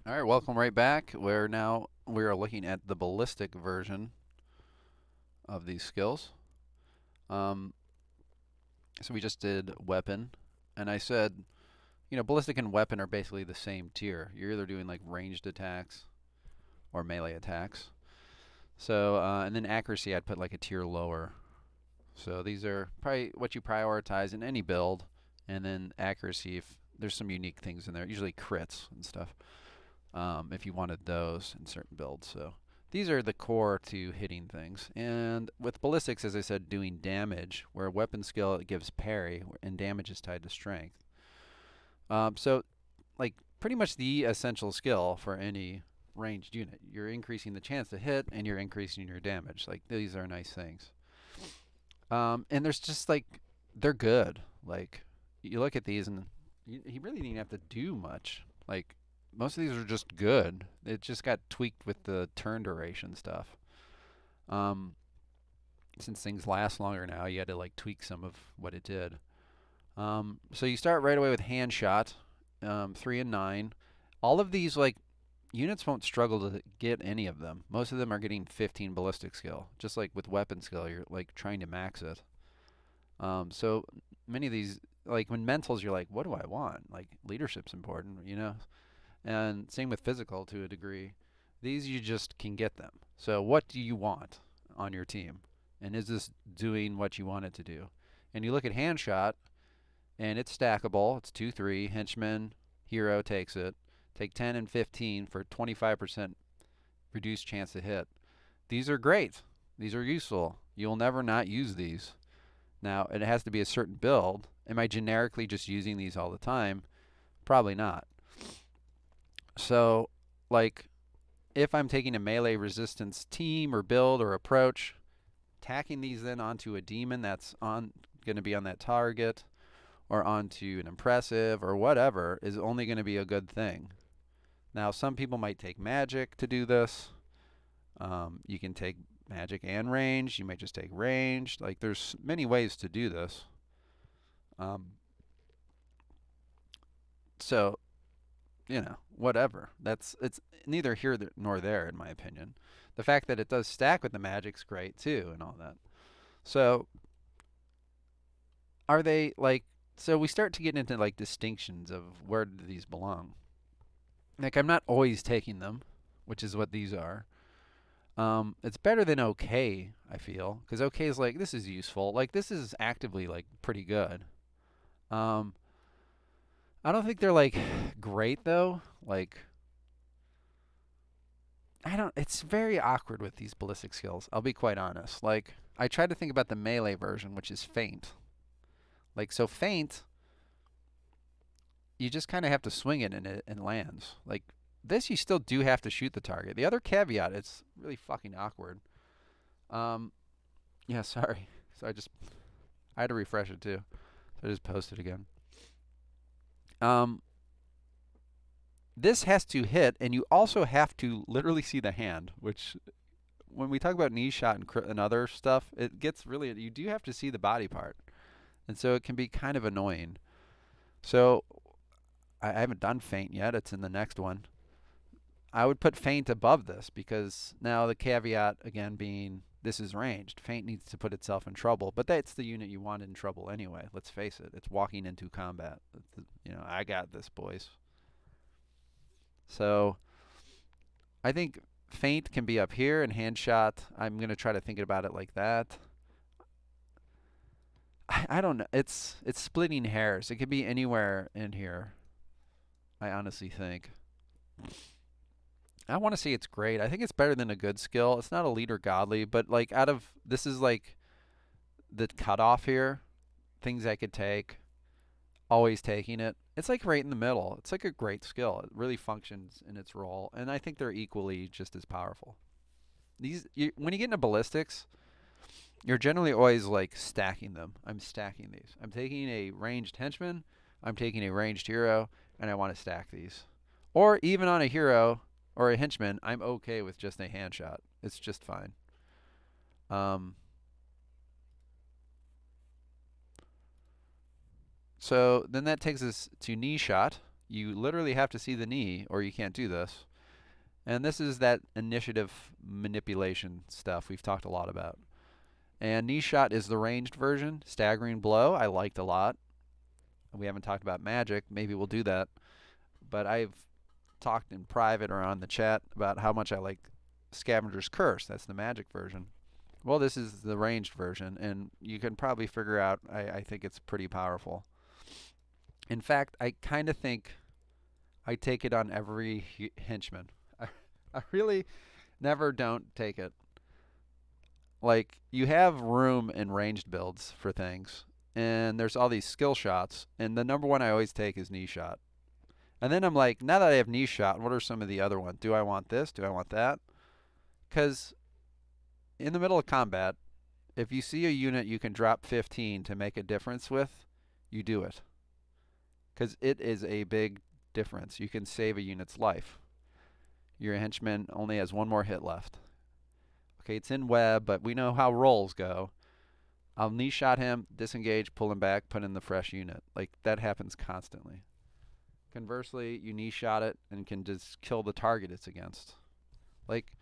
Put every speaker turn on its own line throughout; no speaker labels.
All right, welcome right back. We are looking at the ballistic version of these skills. Um, so we just did weapon, and I said, ballistic and weapon are basically the same tier. You're either doing like ranged attacks or melee attacks. So and then accuracy, I'd put like a tier lower. So these are probably what you prioritize in any build, and then accuracy if there's some unique things in there, usually crits and stuff. If you wanted those in certain builds. So these are the core to hitting things. And with ballistics, as I said, doing damage, where weapon skill it gives parry, and damage is tied to strength. So, like, pretty much the essential skill for any ranged unit. You're increasing the chance to hit, and you're increasing your damage. Like, these are nice things. And there's just, like, they're good. Like, you look at these, and you really didn't have to do much. Like, most of these are just good. It just got tweaked with the turn duration stuff. Um, since things last longer now, you had to like tweak some of what it did. So you start right away with hand shot, 3 and 9. All of these like units won't struggle to get any of them. Most of them are getting 15 ballistic skill. Just like with weapon skill, you're like trying to max it. So many of these, like when mentals, you're like, what do I want? Like leadership's important. And same with physical to a degree. These you just can get them. So what do you want on your team? And is this doing what you want it to do? And you look at hand shot, and it's stackable. It's 2-3. Henchman, hero takes it. Take 10 and 15 for 25% reduced chance to hit. These are great. These are useful. You'll never not use these. Now, it has to be a certain build. Am I generically just using these all the time? Probably not. So, like, if I'm taking a melee resistance team or build or approach, tacking these then onto a demon that's on going to be on that target or onto an impressive or whatever is only going to be a good thing. Now, some people might take magic to do this. You can take magic and range. You might just take range. Like, there's many ways to do this. Um, so, whatever. It's neither here nor there in my opinion. The fact that it does stack with the magic's great too, and all that. So, are they like? So we start to get into like distinctions of where do these belong. Like I'm not always taking them, which is what these are. It's better than okay, I feel, because okay is like this is useful. Like this is actively like pretty good. Um, I don't think they're like great though. Like I don't. It's very awkward with these ballistic skills. I'll be quite honest. Like I tried to think about the melee version, which is feint. Like so, feint, you just kind of have to swing it and it lands. Like this, you still do have to shoot the target. The other caveat, it's really fucking awkward. Um, yeah, sorry. So I had to refresh it too. So I just posted again. Um, this has to hit, and you also have to literally see the hand, which when we talk about knee shot and other stuff, it gets really, you do have to see the body part. And so it can be kind of annoying. So I haven't done feint yet. It's in the next one. I would put feint above this because now the caveat again being this is ranged. Feint needs to put itself in trouble, but that's the unit you want in trouble anyway. Let's face it. It's walking into combat. I got this, boys. So I think feint can be up here and hand shot. I'm gonna try to think about it like that. I don't know. It's splitting hairs. It could be anywhere in here. I honestly think. I want to say it's great. I think it's better than a good skill. It's not elite or godly, but like out of this is like the cutoff here. Things I could take. Always taking it. It's like right in the middle. It's like a great skill. It really functions in its role, and I think they're equally just as powerful. When you get into ballistics, you're generally always like stacking them. I'm stacking these. I'm taking a ranged henchman. I'm taking a ranged hero, and I want to stack these. Or even on a hero or a henchman, I'm okay with just a hand shot. It's just fine. Um, so then that takes us to knee shot. You literally have to see the knee or you can't do this. And this is that initiative manipulation stuff we've talked a lot about. And knee shot is the ranged version. Staggering blow, I liked a lot. We haven't talked about magic. Maybe we'll do that. But I've talked in private or on the chat about how much I like Scavenger's Curse. That's the magic version. Well, this is the ranged version, and you can probably figure out I think it's pretty powerful. In fact, I kind of think I take it on every henchman. I really never don't take it. Like, you have room in ranged builds for things, and there's all these skill shots, and the number one I always take is knee shot. And then I'm like, now that I have knee shot, what are some of the other ones? Do I want this? Do I want that? Because in the middle of combat, if you see a unit you can drop 15 to make a difference with, you do it. Because it is a big difference. You can save a unit's life. Your henchman only has one more hit left. Okay, it's in web, but we know how rolls go. I'll knee shot him, disengage, pull him back, put in the fresh unit. Like, that happens constantly. Conversely, you knee shot it and can just kill the target it's against. Like,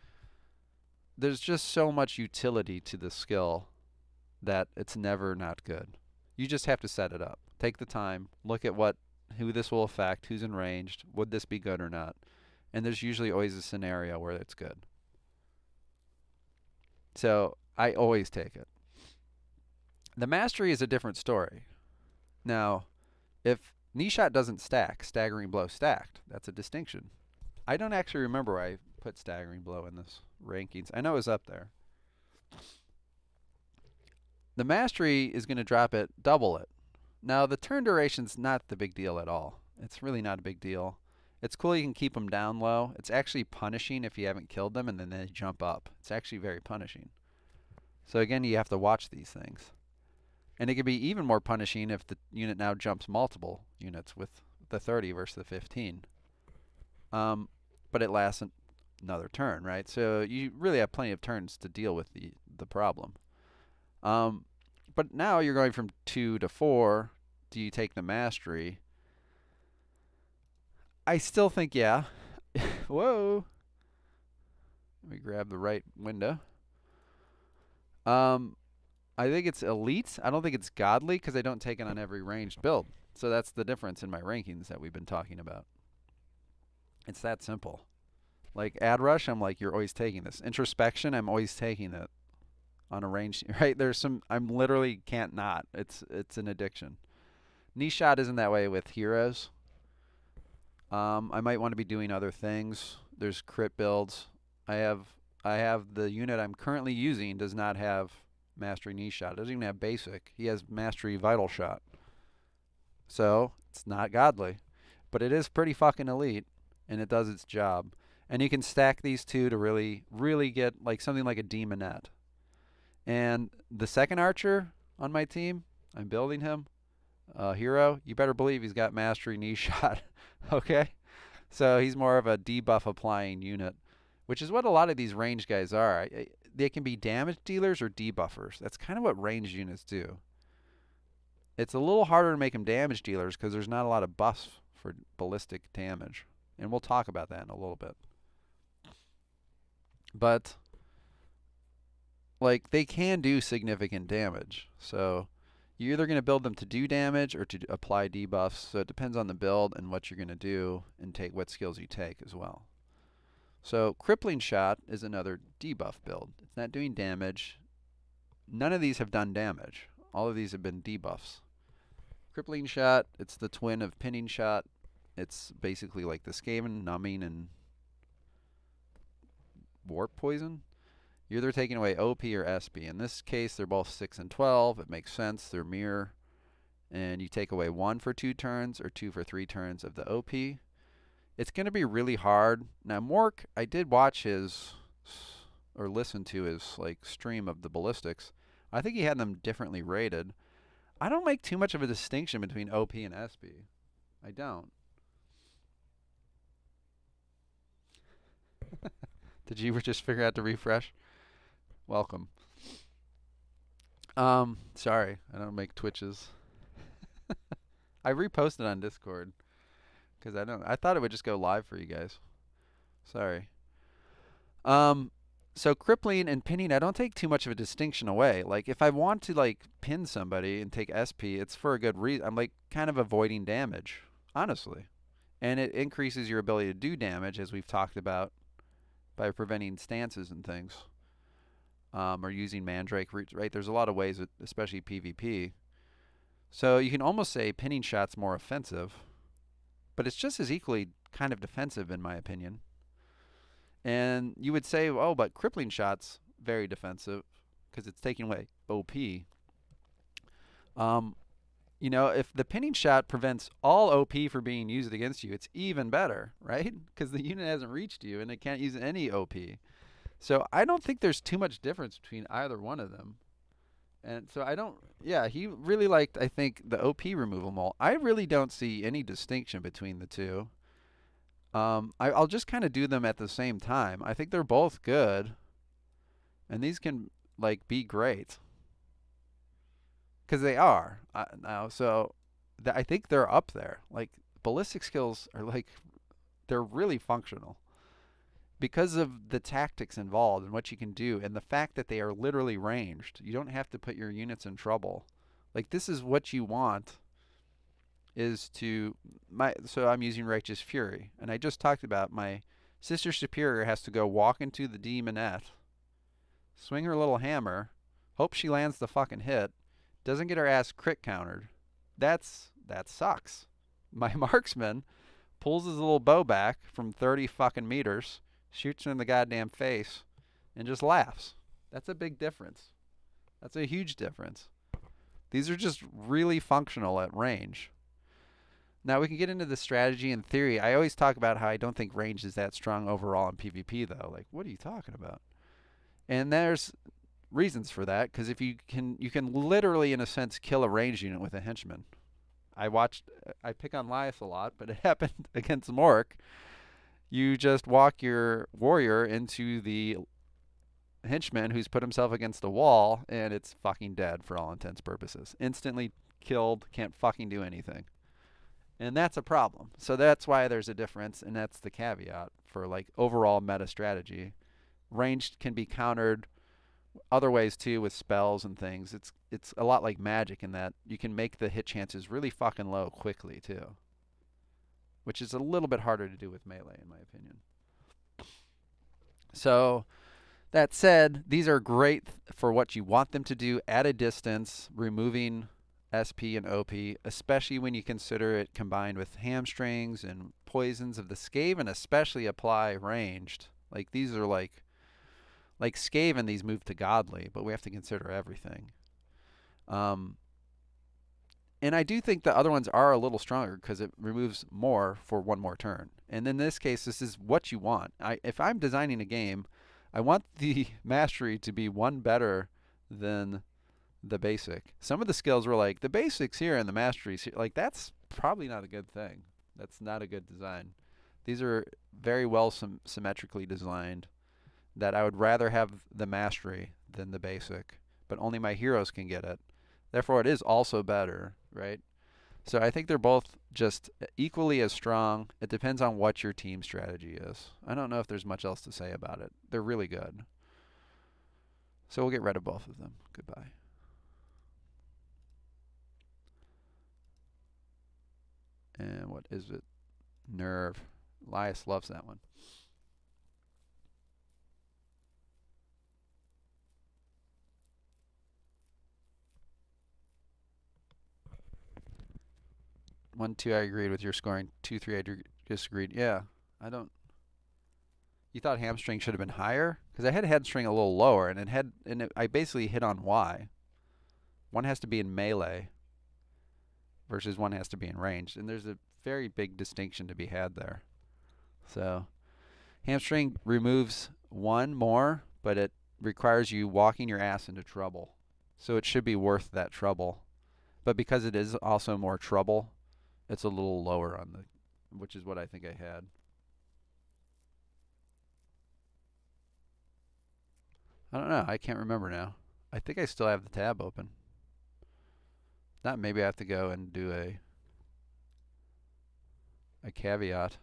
there's just so much utility to the skill that it's never not good. You just have to set it up. Take the time, look at who this will affect, who's enraged, would this be good or not. And there's usually always a scenario where it's good. So I always take it. The mastery is a different story. Now, if knee shot doesn't stack, staggering blow stacked, that's a distinction. I don't actually remember where I put staggering blow in this rankings. I know it was up there. The mastery is going to drop it, double it. Now, the turn duration's not the big deal at all. It's really not a big deal. It's cool you can keep them down low. It's actually punishing if you haven't killed them and then they jump up. It's actually very punishing. So again, you have to watch these things. And it can be even more punishing if the unit now jumps multiple units with the 30 versus the 15. But it lasts another turn, right? So you really have plenty of turns to deal with the problem. But now you're going from 2 to 4. Do you take the mastery? I still think, yeah. Whoa. Let me grab the right window. I think it's elite. I don't think it's godly because I don't take it on every ranged build. So that's the difference in my rankings that we've been talking about. It's that simple. Like ad rush, I'm like, you're always taking this. Introspection, I'm always taking it on a range. Right? There's some, I'm literally can't not. It's an addiction. Knee shot isn't that way with heroes. I might want to be doing other things. There's crit builds. I have the unit I'm currently using does not have mastery knee shot. It doesn't even have basic. He has mastery vital shot. So it's not godly, but it is pretty fucking elite, and it does its job. And you can stack these two to really, really get like something like a demonette. And the second archer on my team, I'm building him, hero. You better believe he's got mastery knee shot. Okay, so he's more of a debuff applying unit, which is what a lot of these range guys are. They can be damage dealers or debuffers. That's kind of what ranged units do. It's a little harder to make them damage dealers because there's not a lot of buffs for ballistic damage. And we'll talk about that in a little bit. But, like, they can do significant damage. So you're either going to build them to do damage or to apply debuffs. So it depends on the build and what you're going to do and take what skills you take as well. So crippling shot is another debuff build. It's not doing damage. None of these have done damage. All of these have been debuffs. Crippling shot, it's the twin of pinning shot. It's basically like the Skaven, numbing, and warp poison. You're either taking away OP or SP. In this case, they're both 6 and 12. It makes sense. They're mirror. And you take away 1 for 2 turns or 2 for 3 turns of the OP. It's going to be really hard. Now, Mork, I did watch his, or listen to his, like, stream of the ballistics. I think he had them differently rated. I don't make too much of a distinction between OP and SP. I don't. Did you just figure out to refresh? Welcome. Sorry, I don't make twitches. I reposted on Discord. Because I thought it would just go live for you guys. Sorry. Um, so crippling and pinning, I don't take too much of a distinction away. Like if I want to like pin somebody and take SP, it's for a good reason. I'm like kind of avoiding damage, honestly, and it increases your ability to do damage, as we've talked about, by preventing stances and things, or using Mandrake. Right? There's a lot of ways, especially PvP. So you can almost say pinning shot's more offensive, but it's just as equally kind of defensive in my opinion. And you would say, oh, but crippling shot's very defensive because it's taking away OP. Um, if the pinning shot prevents all OP from being used against you, it's even better, right? Because the unit hasn't reached you and it can't use any OP. So I don't think there's too much difference between either one of them. And so I don't, yeah, he really liked, I think, the OP removal mole. I really don't see any distinction between the two. I'll just kind of do them at the same time. I think they're both good, and these can like be great because they are now. So I think they're up there. Like ballistic skills are like they're really functional because of the tactics involved and what you can do, and the fact that they are literally ranged. You don't have to put your units in trouble. Like this is what you want is to so I'm using Righteous Fury, and I just talked about my sister superior has to go walk into the demonette, swing her little hammer, hope she lands the fucking hit, doesn't get her ass crit countered. That sucks. My marksman pulls his little bow back from 30 fucking meters, shoots her in the goddamn face, and just laughs. That's a big difference. That's a huge difference. These are just really functional at range. Now we can get into the strategy and theory. I always talk about how I don't think range is that strong overall in PvP though. Like, what are you talking about? And there's reasons for that, because if you can literally in a sense kill a range unit with a henchman. I pick on Lias a lot, but it happened against Mork. You just walk your warrior into the henchman who's put himself against the wall, and it's fucking dead for all intents and purposes. Instantly killed, can't fucking do anything. And that's a problem. So that's why there's a difference, and that's the caveat for like overall meta strategy. Ranged can be countered other ways too with spells and things. It's a lot like magic in that you can make the hit chances really fucking low quickly too, which is a little bit harder to do with melee in my opinion. So that said, these are great for what you want them to do at a distance, removing SP and OP, especially when you consider it combined with hamstrings and poisons of the Skaven, especially apply ranged. Like these are like Skaven, these move to godly, but we have to consider everything. And I do think the other ones are a little stronger because it removes more for one more turn. And in this case, this is what you want. If I'm designing a game, I want the mastery to be one better than the basic. Some of the skills were like the basics here and the masteries here. Like that's probably not a good thing. That's not a good design. These are very well symmetrically designed. That I would rather have the mastery than the basic, but only my heroes can get it. Therefore, it is also better, right? So I think they're both just equally as strong. It depends on what your team strategy is. I don't know if there's much else to say about it. They're really good. So we'll get rid of both of them. Goodbye. And what is it? Nerve. Lias loves that one. One, two, I agreed with your scoring. 2, 3, I disagreed. Yeah, I don't. You thought hamstring should have been higher? Because I had hamstring a little lower, and I basically hit on why. One has to be in melee versus one has to be in range, and there's a very big distinction to be had there. So hamstring removes one more, but it requires you walking your ass into trouble. So it should be worth that trouble. But because it is also more trouble, it's a little lower on the, which is what I think I had. I don't know. I can't remember now. I think I still have the tab open. Not maybe I have to go and do a caveat.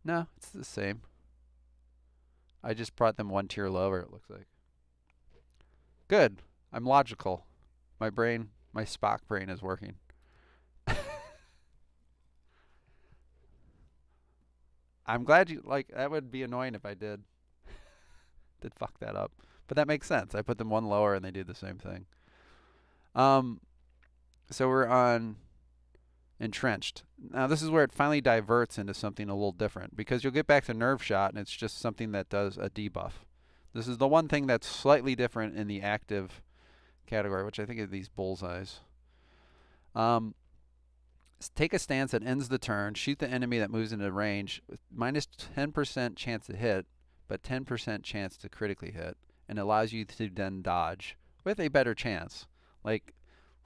No, it's the same. I just brought them one tier lower, it looks like. Good. I'm logical. My brain, my Spock brain is working. I'm glad you, like, that would be annoying if I did fuck that up. But that makes sense. I put them one lower and they do the same thing. So we're on entrenched. Now this is where it finally diverts into something a little different, because you'll get back to nerve shot and it's just something that does a debuff. This is the one thing that's slightly different in the active category, which I think are these bullseyes. Take a stance that ends the turn, shoot the enemy that moves into range with minus 10% chance to hit, but 10% chance to critically hit, and allows you to then dodge with a better chance. Like,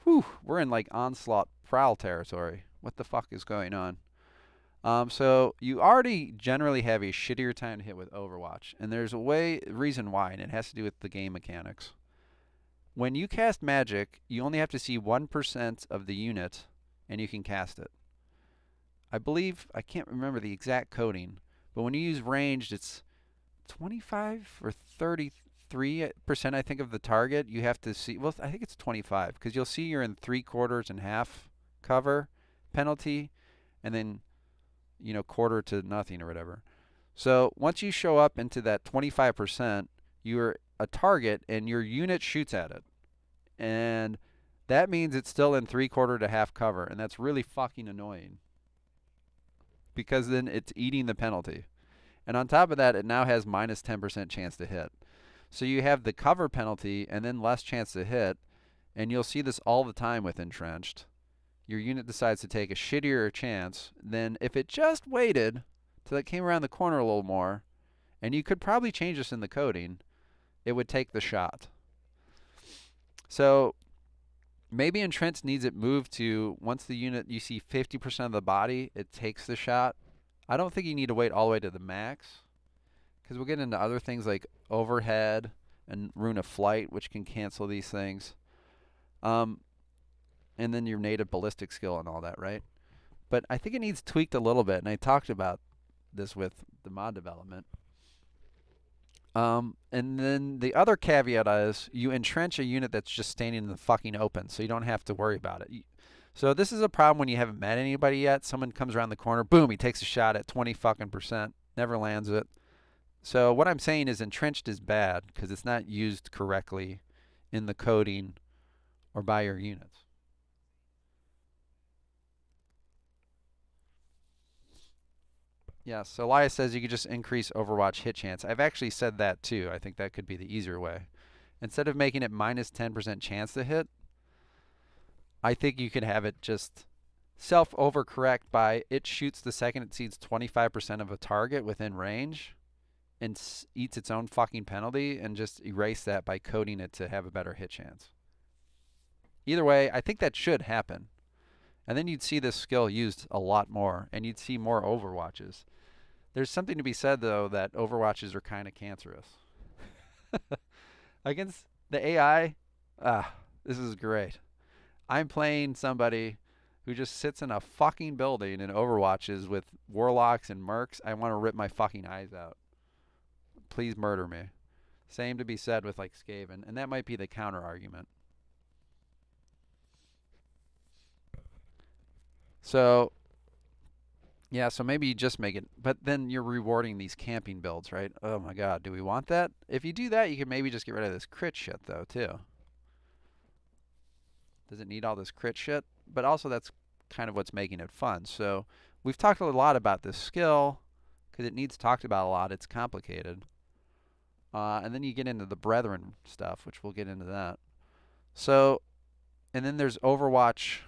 whew, we're in like onslaught prowl territory. What the fuck is going on? So you already generally have a shittier time to hit with Overwatch, and there's a reason why, and it has to do with the game mechanics. When you cast magic, you only have to see 1% of the unit, and you can cast it. I believe, I can't remember the exact coding, but when you use ranged, it's 25 or 33%, I think, of the target. You have to see, well, I think it's 25, because you'll see you're in 3/4 and half cover penalty, and then, quarter to nothing or whatever. So once you show up into that 25%, you're a target and your unit shoots at it. And that means it's still in 3/4 to half cover, and that's really fucking annoying, because then it's eating the penalty. And on top of that, it now has minus 10% chance to hit. So you have the cover penalty and then less chance to hit, and you'll see this all the time with entrenched. Your unit decides to take a shittier chance than if it just waited till it came around the corner a little more, and you could probably change this in the coding, it would take the shot. So maybe entrenched needs it moved to, once the unit, you see 50% of the body, it takes the shot. I don't think you need to wait all the way to the max, because we'll get into other things like overhead and rune of flight, which can cancel these things. And then your native ballistic skill and all that, right? But I think it needs tweaked a little bit, and I talked about this with the mod development. And then the other caveat is you entrench a unit that's just standing in the fucking open, so you don't have to worry about it. So this is a problem when you haven't met anybody yet. Someone comes around the corner, boom, he takes a shot at 20 fucking percent, never lands it. So what I'm saying is entrenched is bad because it's not used correctly in the coding or by your units. Yeah, so Elias says you could just increase Overwatch hit chance. I've actually said that too. I think that could be the easier way. Instead of making it minus 10% chance to hit, I think you could have it just self-overcorrect by it shoots the second it sees 25% of a target within range and eats its own fucking penalty, and just erase that by coding it to have a better hit chance. Either way, I think that should happen. And then you'd see this skill used a lot more, and you'd see more Overwatches. There's something to be said, though, that Overwatches are kind of cancerous. Against the AI, this is great. I'm playing somebody who just sits in a fucking building and Overwatches with warlocks and mercs. I want to rip my fucking eyes out. Please murder me. Same to be said with like Skaven, and that might be the counter argument. So yeah, so maybe you just make it, but then you're rewarding these camping builds, right? Oh my god, do we want that? If you do that, you can maybe just get rid of this crit shit, though, too. Does it need all this crit shit? But also, that's kind of what's making it fun. So we've talked a lot about this skill, because it needs talked about a lot. It's complicated. And then you get into the Brethren stuff, which we'll get into that. So, and then there's Overwatch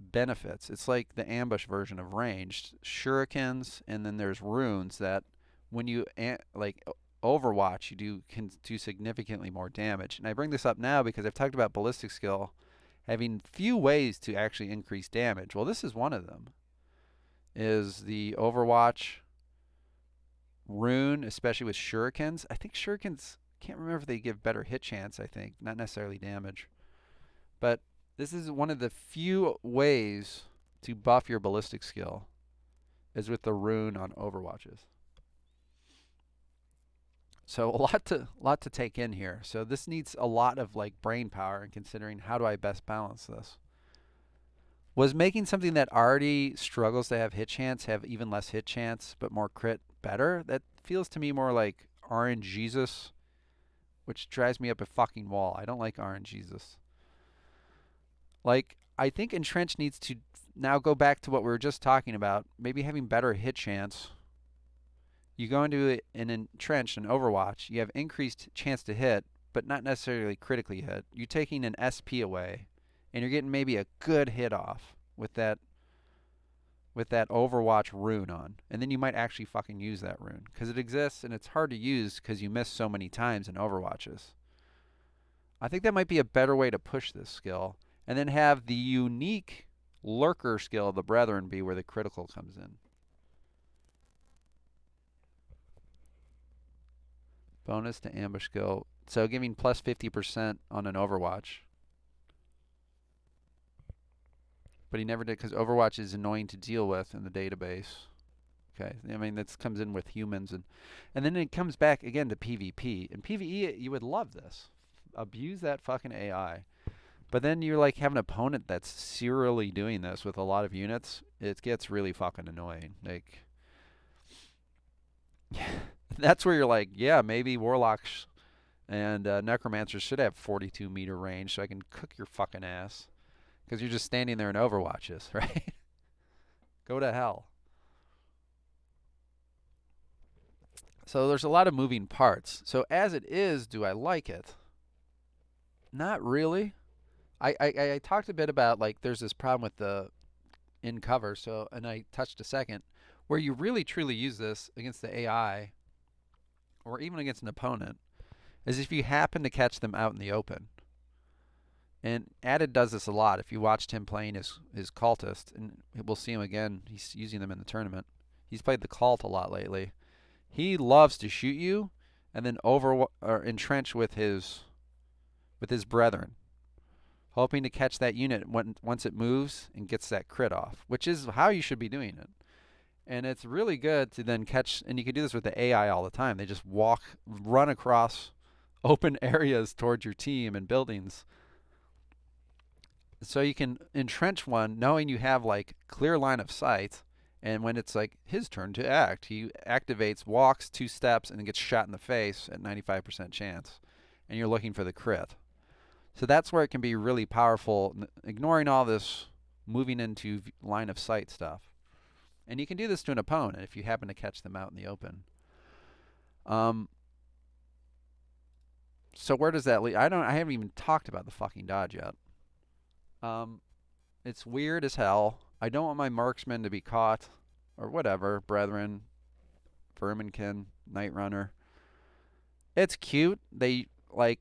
benefits. It's like the ambush version of ranged shurikens, and then there's runes that when you like Overwatch, can do significantly more damage. And I bring this up now because I've talked about ballistic skill having few ways to actually increase damage. Well, this is one of them. Is the Overwatch rune, especially with shurikens. I think shurikens, can't remember if they give better hit chance, I think, not necessarily damage. But this is one of the few ways to buff your ballistic skill is with the rune on Overwatches. So a lot to take in here. So this needs a lot of like brain power in considering how do I best balance this. Was making something that already struggles to have hit chance have even less hit chance but more crit better? That feels to me more like RNGesus, which drives me up a fucking wall. I don't like RNGesus. Like, I think Entrench needs to now go back to what we were just talking about, maybe having better hit chance. You go into an Entrenched and Overwatch, you have increased chance to hit, but not necessarily critically hit. You're taking an SP away, and you're getting maybe a good hit off with that Overwatch rune on. And then you might actually fucking use that rune, because it exists, and it's hard to use because you miss so many times in Overwatches. I think that might be a better way to push this skill. And then have the unique lurker skill of the Brethren be where the critical comes in. Bonus to ambush skill. So giving plus 50% on an Overwatch. But he never did because Overwatch is annoying to deal with in the database. Okay, I mean, that comes in with humans. And then it comes back again to PvP. In PvE, you would love this. Abuse that fucking AI. But then you're like have an opponent that's serially doing this with a lot of units. It gets really fucking annoying. Like, that's where you're like, yeah, maybe Warlocks and Necromancers should have 42-meter range so I can cook your fucking ass. Because you're just standing there in Overwatches, right? Go to hell. So there's a lot of moving parts. So as it is, do I like it? Not really. I talked a bit about like there's this problem with the in cover, so and I touched a second where you really truly use this against the AI or even against an opponent is if you happen to catch them out in the open. And Added does this a lot. If you watched him playing his cultist, and we'll see him again, he's using them in the tournament. He's played the cult a lot lately. He loves to shoot you and then entrench with his brethren, hoping to catch that unit once it moves and gets that crit off, which is how you should be doing it. And it's really good to then catch, and you can do this with the AI all the time. They just run across open areas towards your team and buildings. So you can entrench one knowing you have like clear line of sight, and when it's like his turn to act, he activates, walks 2 steps, and then gets shot in the face at 95% chance. And you're looking for the crit. So that's where it can be really powerful, ignoring all this moving into line of sight stuff. And you can do this to an opponent if you happen to catch them out in the open. So where does that lead? I haven't even talked about the fucking dodge yet. It's weird as hell. I don't want my marksman to be caught, or whatever, Brethren, Verminkin, Night Runner. It's cute. They like.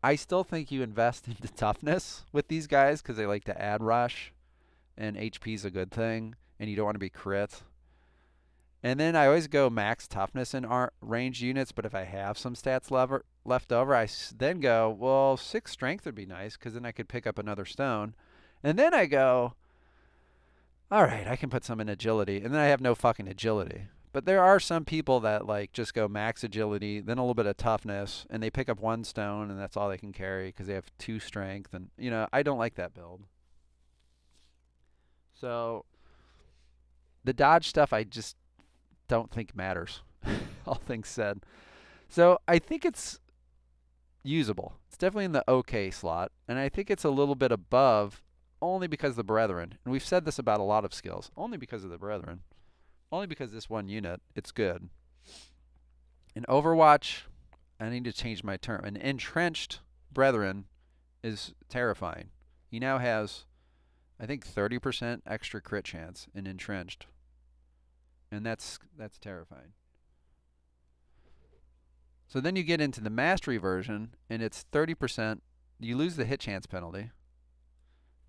I still think you invest into toughness with these guys because they like to add rush, and HP is a good thing, and you don't want to be crit. And then I always go max toughness in our ranged units, but if I have some stats left over, I then go, well, 6 strength would be nice because then I could pick up another stone. And then I go, all right, I can put some in agility, and then I have no fucking agility. But there are some people that like just go max agility, then a little bit of toughness, and they pick up 1 stone, and that's all they can carry because they have 2 strength. And, you know, I don't like that build. So the dodge stuff I just don't think matters, all things said. So I think it's usable. It's definitely in the okay slot, and I think it's a little bit above only because of the Brethren. And we've said this about a lot of skills. Only because of the Brethren. Only because this one unit, it's good. In Overwatch, I need to change my term. An entrenched Brethren is terrifying. He now has, I think, 30% extra crit chance in entrenched. And that's terrifying. So then you get into the mastery version, and it's 30%. You lose the hit chance penalty,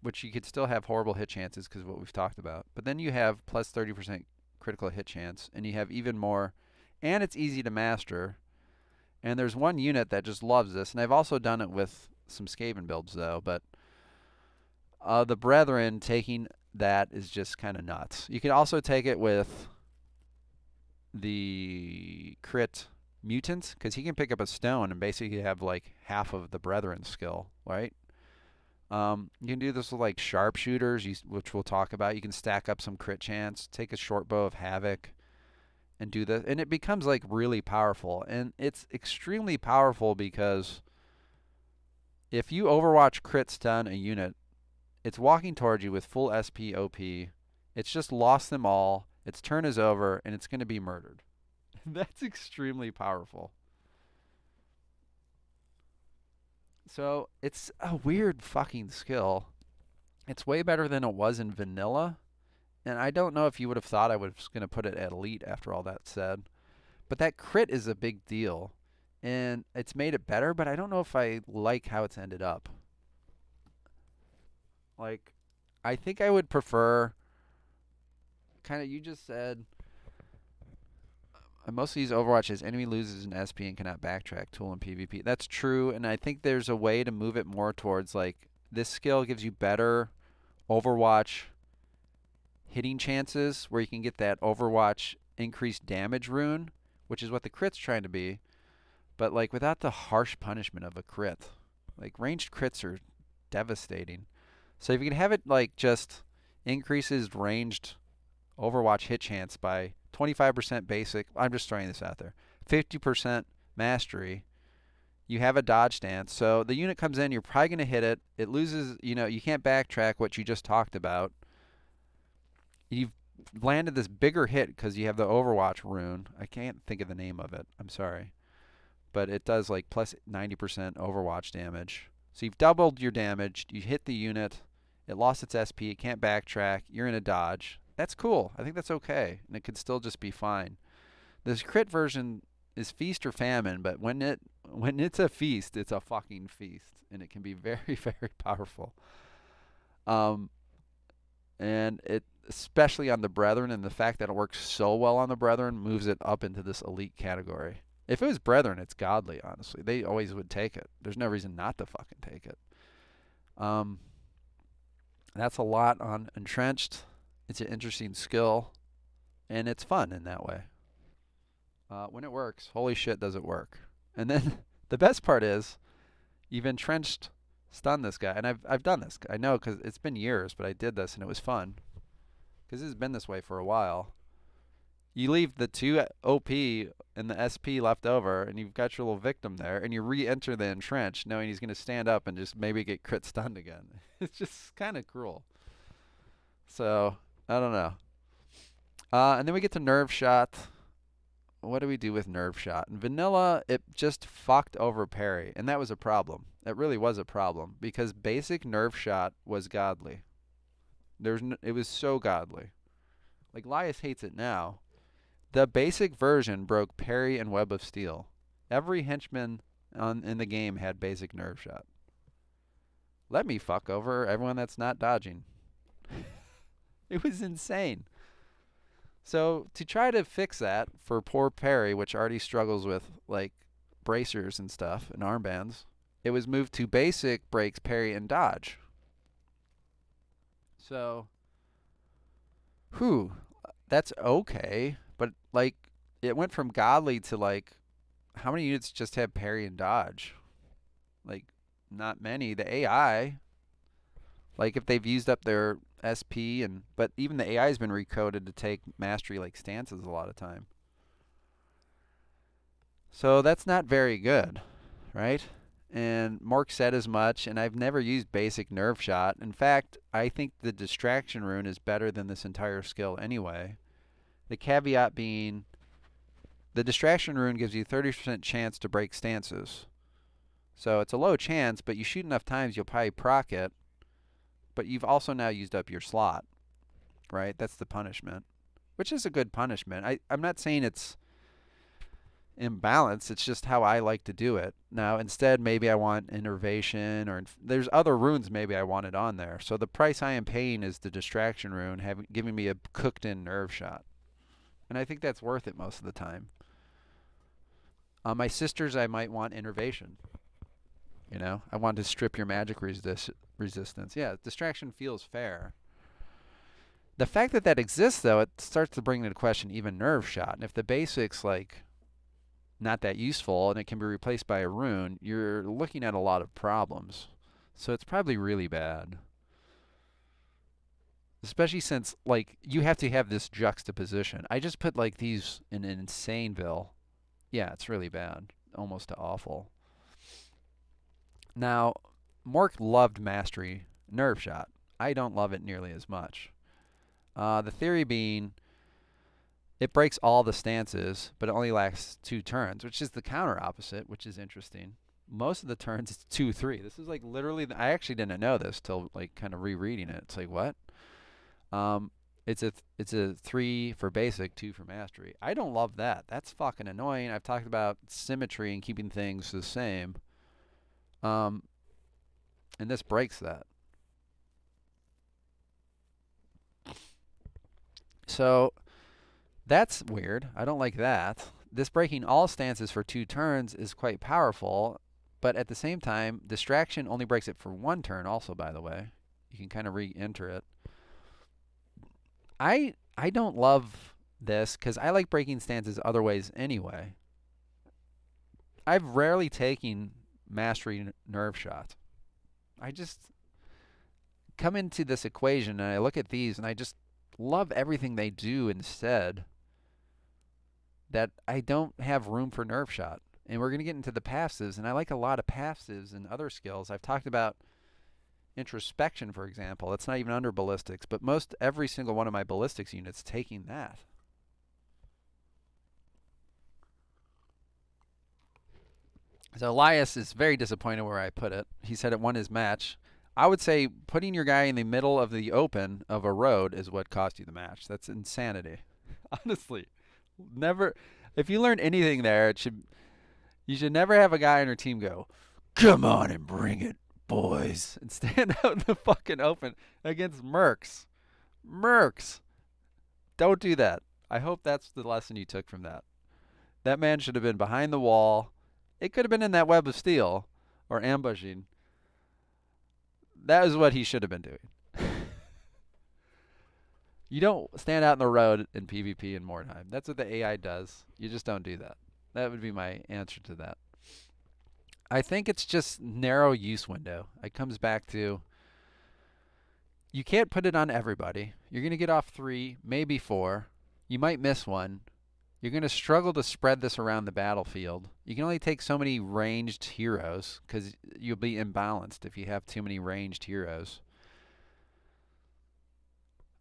which you could still have horrible hit chances because of what we've talked about. But then you have plus 30% critical hit chance, and you have even more, and it's easy to master. And there's one unit that just loves this, and I've also done it with some Skaven builds, though. But the Brethren taking that is just kind of nuts. You can also take it with the crit mutant, because he can pick up a stone and basically have like half of the Brethren skill, right? You can do this with like sharpshooters, which we'll talk about. You can stack up some crit chance, take a short bow of havoc, and do this, and it becomes like really powerful. And it's extremely powerful because if you Overwatch crit stun a unit, it's walking towards you with full SP OP. It's just lost them all. Its turn is over, and it's going to be murdered. That's extremely powerful. So it's a weird fucking skill. It's way better than it was in vanilla. And I don't know if you would have thought I was going to put it at elite after all that said. But that crit is a big deal. And it's made it better, but I don't know if I like how it's ended up. Like, I think I would prefer, kind of, you just said, I mostly use Overwatch as enemy loses an SP and cannot backtrack tool in PvP. That's true, and I think there's a way to move it more towards, like, this skill gives you better Overwatch hitting chances, where you can get that Overwatch increased damage rune, which is what the crit's trying to be, but, like, without the harsh punishment of a crit. Like, ranged crits are devastating. So if you can have it, like, just increases ranged Overwatch hit chance by 25% basic. I'm just throwing this out there. 50% mastery. You have a dodge stance. So the unit comes in, you're probably going to hit it. It loses, you can't backtrack what you just talked about. You've landed this bigger hit because you have the Overwatch rune. I can't think of the name of it. I'm sorry. But it does like plus 90% Overwatch damage. So you've doubled your damage. You hit the unit. It lost its SP. It can't backtrack. You're in a dodge. That's cool. I think that's okay. And it could still just be fine. This crit version is feast or famine, but when it's a feast, it's a fucking feast. And it can be very, very powerful. And it, especially on the Brethren, and the fact that it works so well on the Brethren moves it up into this elite category. If it was Brethren, it's godly, honestly. They always would take it. There's no reason not to fucking take it. That's a lot on Entrenched. It's an interesting skill, and it's fun in that way. When it works, holy shit, does it work. And then the best part is, you've Entrenched stun this guy, and I've done this. I know because it's been years, but I did this, and it was fun. Because it's been this way for a while. You leave the 2 OP and the SP left over, and you've got your little victim there, and you re-enter the Entrenched knowing he's going to stand up and just maybe get crit stunned again. It's just kind of cruel. So, I don't know. And then we get to Nerve Shot. What do we do with Nerve Shot? In vanilla, it just fucked over parry, and that was a problem. It really was a problem, because basic Nerve Shot was godly. It was so godly. Like, Lias hates it now. The basic version broke parry and Web of Steel. Every henchman in the game had basic Nerve Shot. Let me fuck over everyone that's not dodging. It was insane. So to try to fix that for poor parry, which already struggles with like bracers and stuff and armbands, it was moved to basic breaks parry and dodge. So, that's okay, but like it went from godly to like, how many units just have parry and dodge? Like, not many. The AI, like if they've used up their SP, but even the AI has been recoded to take mastery like stances a lot of time. So that's not very good, right? And Mork said as much, and I've never used basic Nerve Shot. In fact, I think the Distraction Rune is better than this entire skill anyway. The caveat being, the Distraction Rune gives you 30% chance to break stances. So it's a low chance, but you shoot enough times, you'll probably proc it. But you've also now used up your slot, right? That's the punishment, which is a good punishment. I'm not saying it's imbalanced. It's just how I like to do it. Now, instead, maybe I want Innervation, or there's other runes maybe I wanted on there. So the price I am paying is the Distraction Rune, giving me a cooked-in Nerve Shot. And I think that's worth it most of the time. On my sisters, I might want Innervation. I want to strip your magic resistance. Yeah, Distraction feels fair. The fact that that exists, though, it starts to bring into question even nerve shot. And if the basic's like not that useful and it can be replaced by a rune, you're looking at a lot of problems. So it's probably really bad. Especially since like you have to have this juxtaposition. I just put like these in an Insaneville. Yeah, it's really bad. Almost to awful. Now, Mork loved Mastery Nerve Shot. I don't love it nearly as much. The theory being it breaks all the stances, but it only lasts 2 turns, which is the counter opposite, which is interesting. Most of the turns it's 2-3. This is like literally. I actually didn't know this till like kind of rereading it. It's like what? Um, it's a 3 for basic, 2 for mastery. I don't love that. That's fucking annoying. I've talked about symmetry and keeping things the same. Um, and this breaks that. So that's weird. I don't like that. This breaking all stances for 2 turns is quite powerful, but at the same time, distraction only breaks it for 1 turn. Also, by the way, you can kind of re-enter it. I don't love this because I like breaking stances other ways anyway. I've rarely taken mastery nerve shot. I just come into this equation and I look at these and I just love everything they do instead. That I don't have room for nerve shot. And we're going to get into the passives, and I like a lot of passives and other skills. I've talked about introspection, for example. It's not even under ballistics, but most every single one of my ballistics units taking that. So Elias is very disappointed where I put it. He said it won his match. I would say putting your guy in the middle of the open of a road is what cost you the match. That's insanity. Honestly. Never if you learn anything there, you should never have a guy on your team go, "Come on and bring it, boys," and stand out in the fucking open against mercs. Mercs. Don't do that. I hope that's the lesson you took from that. That man should have been behind the wall. It could have been in that web of steel or ambushing. That is what he should have been doing. You don't stand out in the road in PvP in Mordheim. That's what the AI does. You just don't do that. That would be my answer to that. I think it's just narrow use window. It comes back to you can't put it on everybody. You're going to get off 3, maybe 4. You might miss one. You're going to struggle to spread this around the battlefield. You can only take so many ranged heroes because you'll be imbalanced if you have too many ranged heroes.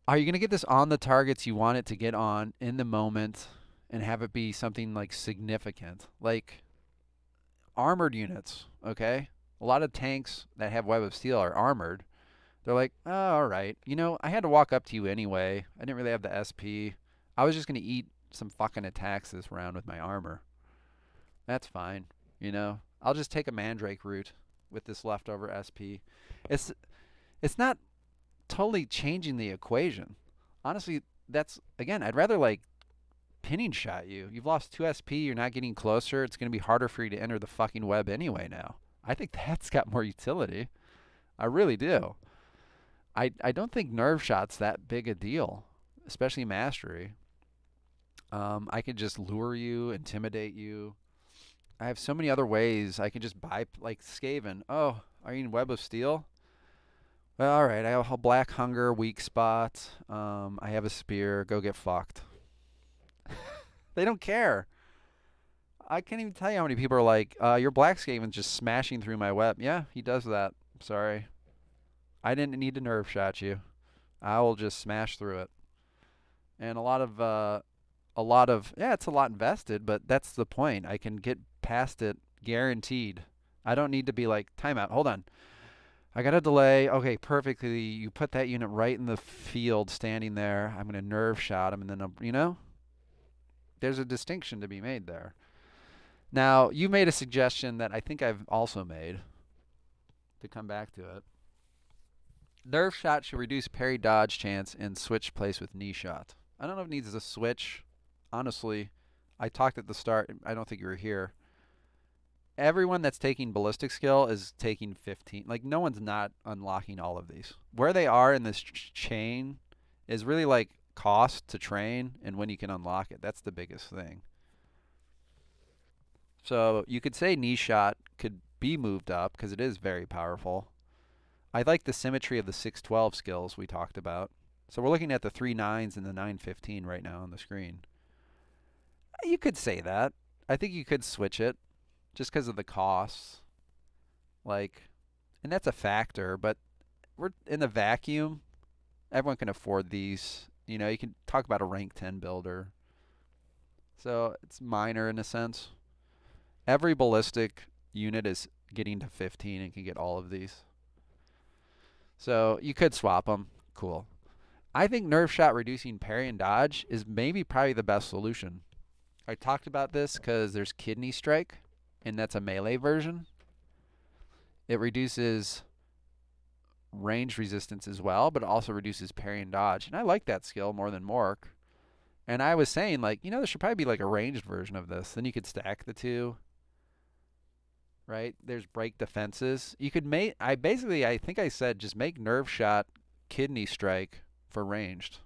Are you going to get this on the targets you want it to get on in the moment and have it be something like significant? Like armored units, okay? A lot of tanks that have Web of Steel are armored. They're like, oh, all right. You know, I had to walk up to you anyway. I didn't really have the SP. I was just going to eat some fucking attacks this round with my armor. That's fine. You know, I'll just take a Mandrake route with this leftover SP. It's not totally changing the equation. Honestly, that's again, I'd rather like pinning shot you. You've lost 2 SP, you're not getting closer. It's going to be harder for you to enter the fucking web anyway now. I think that's got more utility. I really do. I don't think nerve shot's that big a deal, especially mastery. I could just lure you, intimidate you. I have so many other ways. I can just buy, like Skaven. Oh, are you in Web of Steel? Well, all right. I have a Black Hunger, weak spot. I have a spear. Go get fucked. They don't care. I can't even tell you how many people are like, your Black Skaven's just smashing through my web. Yeah, he does that. Sorry. I didn't need to nerve shot you. I will just smash through it. And yeah, it's a lot invested, but that's the point. I can get past it guaranteed. I don't need to be like, timeout, hold on. I got a delay. Okay, perfectly. You put that unit right in the field standing there. I'm going to nerve shot him, and then, you know? There's a distinction to be made there. Now, you made a suggestion that I think I've also made to come back to it. Nerve shot should reduce parry dodge chance and switch place with knee shot. I don't know if it needs a switch. Honestly, I talked at the start. I don't think you were here. Everyone that's taking ballistic skill is taking 15. Like, no one's not unlocking all of these. Where they are in this chain is really like cost to train and when you can unlock it. That's the biggest thing. So you could say knee shot could be moved up because it is very powerful. I like the symmetry of the 612 skills we talked about. So we're looking at the 3.9s and the 915 right now on the screen. You could say that. I think you could switch it just because of the costs. Like, and that's a factor, but we're in the vacuum. Everyone can afford these. You know, you can talk about a rank 10 builder. So it's minor in a sense. Every ballistic unit is getting to 15 and can get all of these. So you could swap them. Cool. I think nerve shot reducing parry and dodge is maybe probably the best solution. I talked about this because there's kidney strike, and that's a melee version. It reduces range resistance as well, but it also reduces parry and dodge. And I like that skill more than Mork. And I was saying, like, you know, there should probably be like a ranged version of this. Then you could stack the two. Right? There's break defenses. You could make, I think I said just make nerve shot kidney strike for ranged.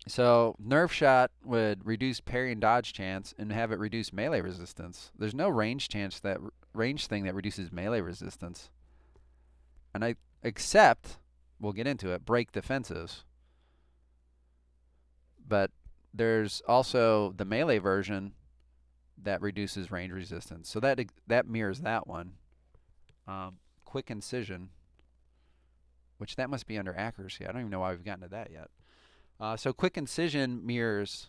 So nerve shot would reduce parry and dodge chance and have it reduce melee resistance. There's no range chance that range thing that reduces melee resistance. And I accept, we'll get into it, break defenses. But there's also the melee version that reduces range resistance. So that mirrors that one. Quick incision, which that must be under accuracy. I don't even know why we've gotten to that yet. So quick incision mirrors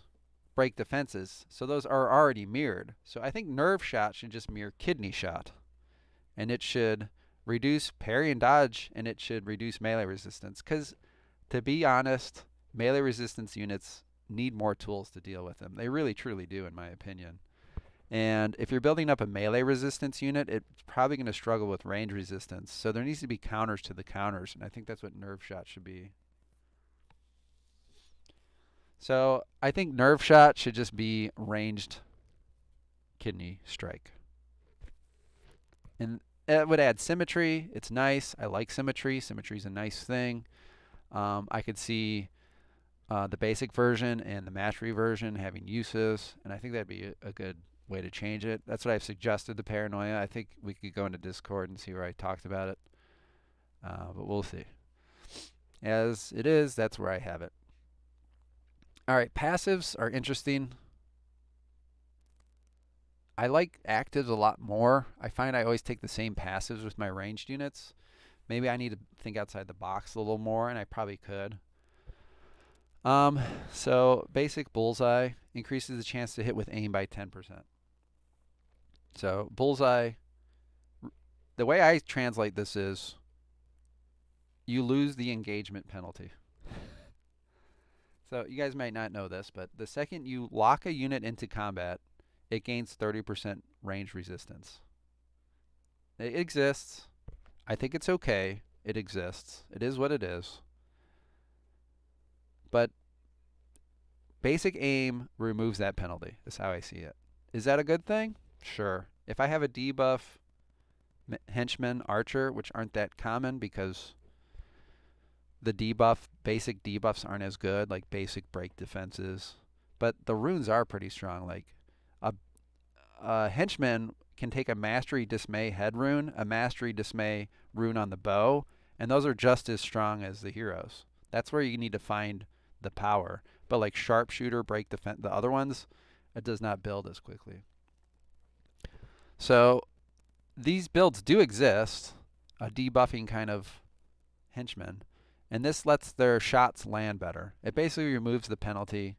break defenses. So those are already mirrored. So I think nerve shot should just mirror kidney shot. And it should reduce parry and dodge, and it should reduce melee resistance. Because to be honest, melee resistance units need more tools to deal with them. They really, truly do, in my opinion. And if you're building up a melee resistance unit, it's probably going to struggle with range resistance. So there needs to be counters to the counters, and I think that's what nerve shot should be. So I think nerve shot should just be ranged kidney strike. And it would add symmetry. It's nice. I like symmetry. Symmetry is a nice thing. I could see the basic version and the mastery version having uses, and I think that'd be a good way to change it. That's what I've suggested to Paranoia. I think we could go into Discord and see where I talked about it. But we'll see. As it is, that's where I have it. All right, passives are interesting. I like actives a lot more. I find I always take the same passives with my ranged units. Maybe I need to think outside the box a little more, and I probably could. So basic bullseye increases the chance to hit with aim by 10%. So bullseye, the way I translate this is you lose the engagement penalty. So you guys might not know this, but the second you lock a unit into combat, it gains 30% range resistance. It exists. I think it's okay. It exists. It is what it is. But basic aim removes that penalty, is how I see it. Is that a good thing? Sure. If I have a debuff henchman archer, which aren't that common because the basic debuffs aren't as good, like basic break defenses. But the runes are pretty strong. Like a henchman can take a mastery dismay head rune, a mastery dismay rune on the bow, and those are just as strong as the heroes. That's where you need to find the power. But like sharpshooter, break defense, the other ones, it does not build as quickly. So these builds do exist, a debuffing kind of henchman, and this lets their shots land better. It basically removes the penalty.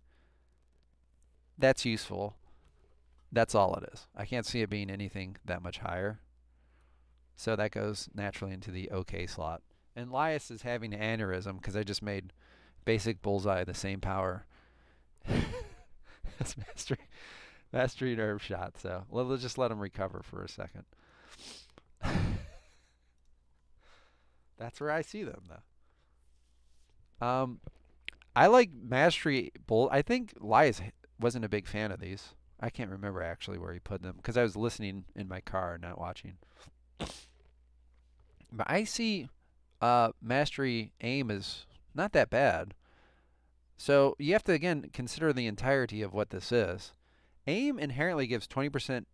That's useful. That's all it is. I can't see it being anything that much higher. So that goes naturally into the OK slot. And Lias is having an aneurysm because I just made basic bullseye the same power as mastery nerve shot. So let's just let him recover for a second. That's where I see them, though. I like mastery bull. I think Lias wasn't a big fan of these. I can't remember actually where he put them because I was listening in my car, not watching. But I see mastery aim as Not that bad. So you have to, again, consider the entirety of what this is. Aim inherently gives 20%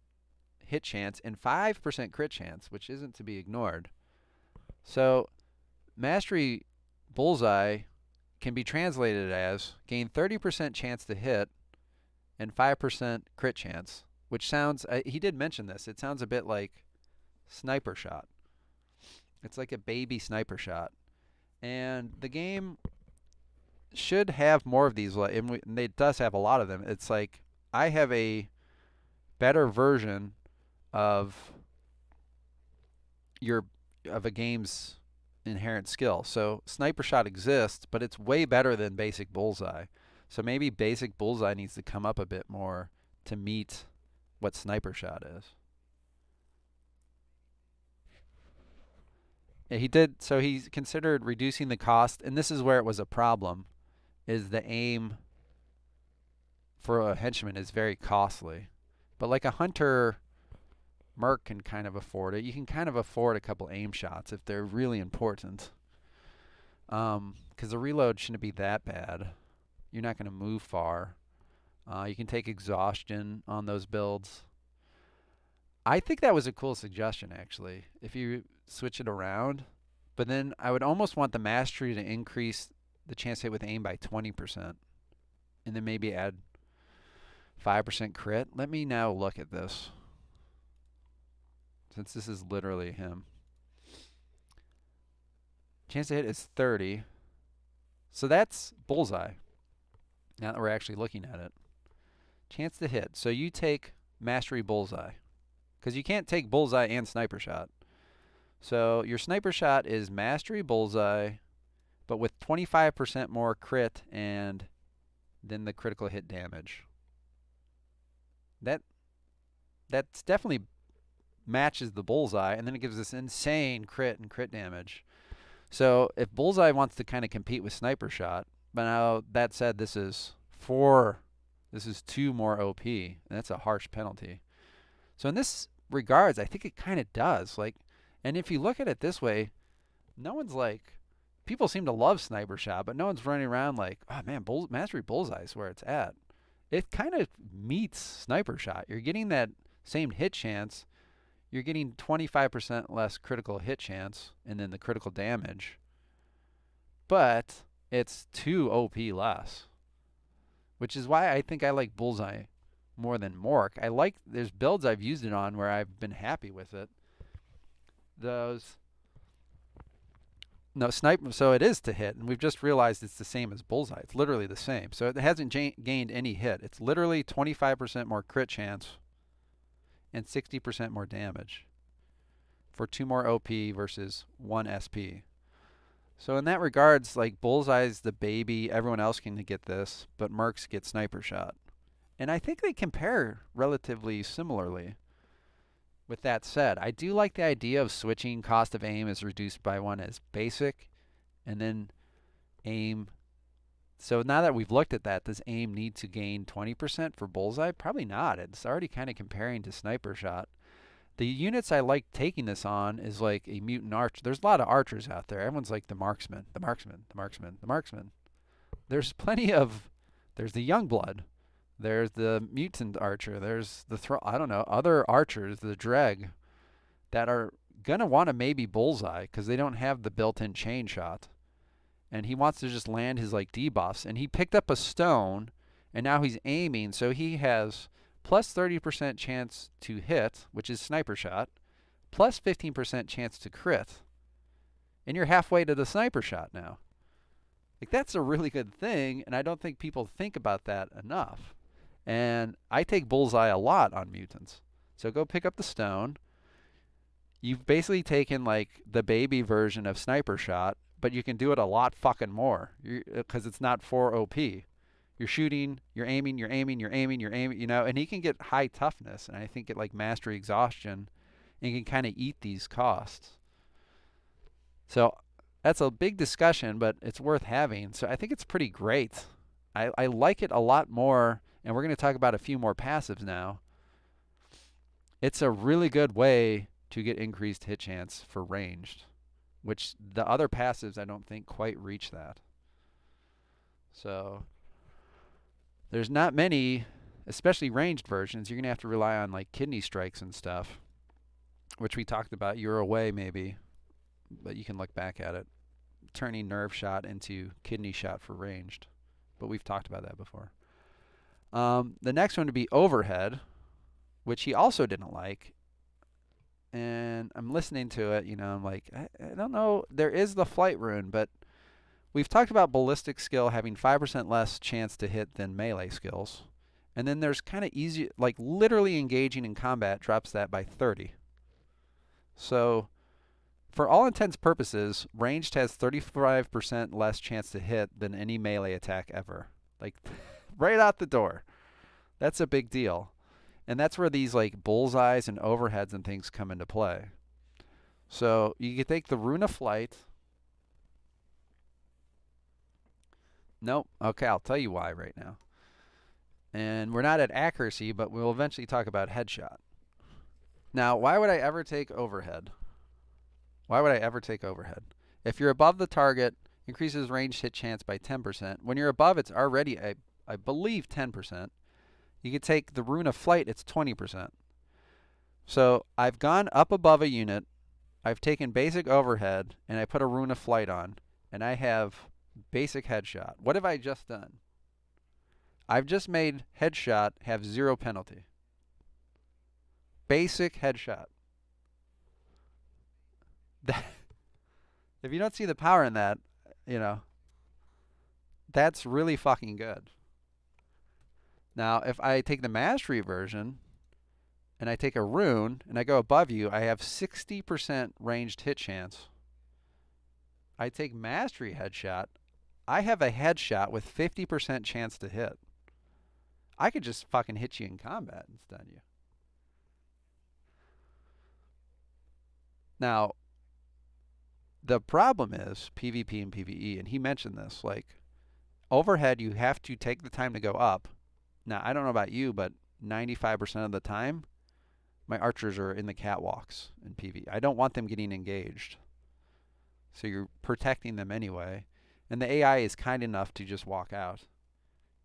hit chance and 5% crit chance, which isn't to be ignored. So Mastery Bullseye can be translated as gain 30% chance to hit and 5% crit chance, which sounds, he did mention this, it sounds a bit like Sniper Shot. It's like a baby Sniper Shot. And the game should have more of these, and it does have a lot of them. It's like I have a better version of your of a game's inherent skill. So Sniper Shot exists, but it's way better than Basic Bullseye. So maybe Basic Bullseye needs to come up a bit more to meet what Sniper Shot is. Yeah, he did. So he considered reducing the cost, and this is where it was a problem. Is the aim for a henchman is very costly, but like a hunter merc can kind of afford it. You can kind of afford a couple aim shots if they're really important. Because the reload shouldn't be that bad. You're not going to move far. You can take exhaustion on those builds. I think that was a cool suggestion, actually, if you switch it around. But then I would almost want the mastery to increase the chance to hit with aim by 20%. And then maybe add 5% crit. Let me now look at this, since this is literally him. Chance to hit is 30. So that's Bullseye. Now that we're actually looking at it. Chance to hit. So you take Mastery Bullseye, because you can't take Bullseye and Sniper Shot. So your Sniper Shot is Mastery Bullseye, but with 25% more crit and then the critical hit damage. That's definitely matches the Bullseye, and then it gives this insane crit and crit damage. So if Bullseye wants to kind of compete with Sniper Shot, but now that said, this is 2 more OP, and that's a harsh penalty. So in this regards, I think it kind of does. Like, and if you look at it this way, no one's like, people seem to love Sniper Shot, but no one's running around like, oh man, Mastery Bullseye is where it's at. It kind of meets Sniper Shot. You're getting that same hit chance. You're getting 25% less critical hit chance and then the critical damage. But it's 2 OP less, which is why I think I like Bullseye more than Mork. There's builds I've used it on where I've been happy with it. No, Sniper, so it is to hit, and we've just realized it's the same as Bullseye. It's literally the same. So it hasn't gained any hit. It's literally 25% more crit chance and 60% more damage for 2 more OP versus 1 SP. So in that regards, like, Bullseye's the baby. Everyone else can get this, but Mercs get Sniper Shot. And I think they compare relatively similarly. With that said, I do like the idea of switching cost of aim is reduced by 1 as basic, and then aim. So now that we've looked at that, does aim need to gain 20% for Bullseye? Probably not. It's already kind of comparing to Sniper Shot. The units I like taking this on is like a mutant archer. There's a lot of archers out there. Everyone's like the marksman, the marksman, the marksman, the marksman. There's plenty of, there's the young blood. There's the mutant archer. There's the I don't know, other archers, the Dreg, that are gonna want to maybe Bullseye because they don't have the built-in chain shot, and he wants to just land his like debuffs. And he picked up a stone, and now he's aiming, so he has plus 30% chance to hit, which is Sniper Shot, plus 15% chance to crit, and you're halfway to the Sniper Shot now. Like, that's a really good thing, and I don't think people think about that enough. And I take Bullseye a lot on mutants. So go pick up the stone. You've basically taken like the baby version of Sniper Shot, but you can do it a lot fucking more because it's not 4 OP. You're shooting, you're aiming, you're aiming, you're aiming, you're aiming, you know, and he can get high toughness, and I think it like mastery exhaustion and can kind of eat these costs. So that's a big discussion, but it's worth having. So I think it's pretty great. I like it a lot more, and we're going to talk about a few more passives now. It's a really good way to get increased hit chance for ranged, which the other passives I don't think quite reach that. So there's not many, especially ranged versions. You're going to have to rely on like kidney strikes and stuff, which we talked about. You're away maybe, but you can look back at it. Turning nerve shot into kidney shot for ranged. But we've talked about that before. The next one would be overhead, which he also didn't like. And I'm listening to it, you know, I'm like, I don't know. There is the flight rune, but we've talked about ballistic skill having 5% less chance to hit than melee skills. And then there's kind of easy, like literally engaging in combat drops that by 30. So for all intents and purposes, ranged has 35% less chance to hit than any melee attack ever. Like right out the door. That's a big deal. And that's where these like bullseyes and overheads and things come into play. So you could take the Rune of Flight. Nope. Okay, I'll tell you why right now. And we're not at accuracy, but we'll eventually talk about headshot. Now, why would I ever take overhead? Why would I ever take overhead? If you're above the target, increases ranged hit chance by 10%. When you're above, it's already, I believe, 10%. You could take the Rune of Flight, it's 20%. So I've gone up above a unit, I've taken basic overhead, and I put a Rune of Flight on, and I have basic headshot. What have I just done? I've just made headshot have 0 penalty. Basic headshot. If you don't see the power in that, you know, that's really fucking good. Now, if I take the mastery version and I take a rune and I go above you, I have 60% ranged hit chance. I take mastery headshot, I have a headshot with 50% chance to hit. I could just fucking hit you in combat and stun you. Now, the problem is PvP and PvE, and he mentioned this, like overhead, you have to take the time to go up. Now, I don't know about you, but 95% of the time, my archers are in the catwalks in PvE. I don't want them getting engaged. So you're protecting them anyway. And the AI is kind enough to just walk out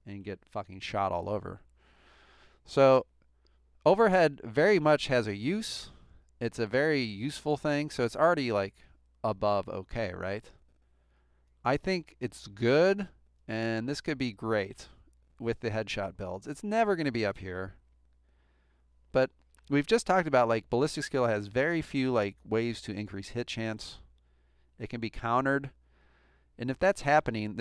and get fucking shot all over. So overhead very much has a use. It's a very useful thing. So it's already like above okay, right? I think it's good, and this could be great with the headshot builds. It's never going to be up here. But we've just talked about like ballistic skill has very few like ways to increase hit chance. It can be countered. And if that's happening,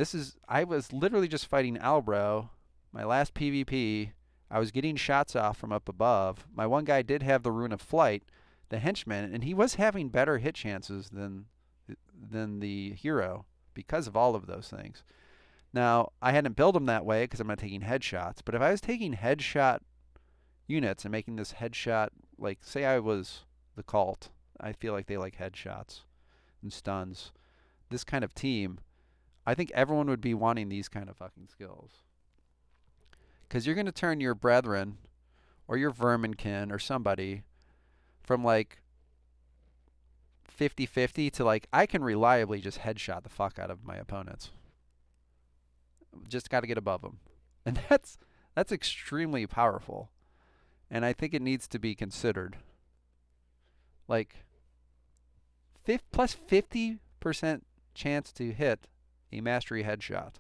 I was literally just fighting Albro, my last PvP. I was getting shots off from up above. My one guy did have the Rune of Flight, the henchman, and he was having better hit chances than the hero because of all of those things. Now, I hadn't built him that way because I'm not taking headshots. But if I was taking headshot units and making this headshot, like say I was the cult, I feel like they like headshots and stuns. This kind of team, I think everyone would be wanting these kind of fucking skills. Because you're going to turn your brethren or your verminkin or somebody from like 50-50 to like I can reliably just headshot the fuck out of my opponents. Just got to get above them. And that's extremely powerful. And I think it needs to be considered. Like plus 50% chance to hit a mastery headshot.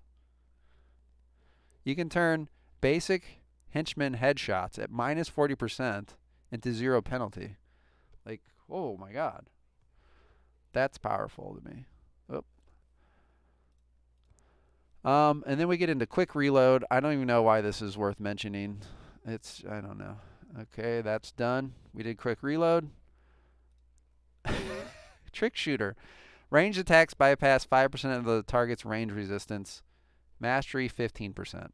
You can turn basic henchman headshots at minus 40% into 0 penalty. Like, oh my god. That's powerful to me. And then we get into quick reload. I don't even know why this is worth mentioning. I don't know. Okay, that's done. We did quick reload. Trick shooter. Ranged attacks bypass 5% of the target's range resistance. Mastery 15%.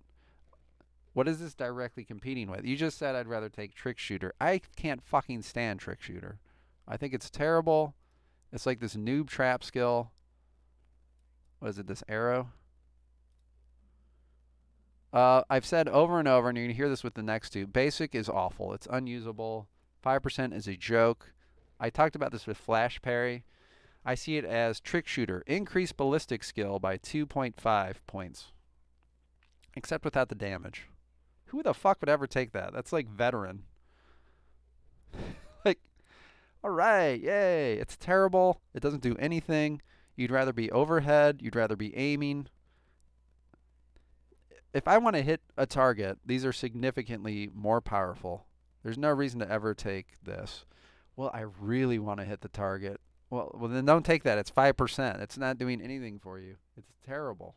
What is this directly competing with? You just said I'd rather take trick shooter. I can't fucking stand trick shooter. I think it's terrible. It's like this noob trap skill. What is it, this arrow? I've said over and over, and you're going to hear this with the next two. Basic is awful. It's unusable. 5% is a joke. I talked about this with flash parry. I see it as trick shooter. Increase ballistic skill by 2.5 points. except without the damage. Who the fuck would ever take that? That's like veteran. Like, all right, yay. It's terrible. It doesn't do anything. You'd rather be overhead. You'd rather be aiming. If I want to hit a target, these are significantly more powerful. There's no reason to ever take this. Well, I really want to hit the target. Well, then don't take that. It's 5%. It's not doing anything for you. It's terrible.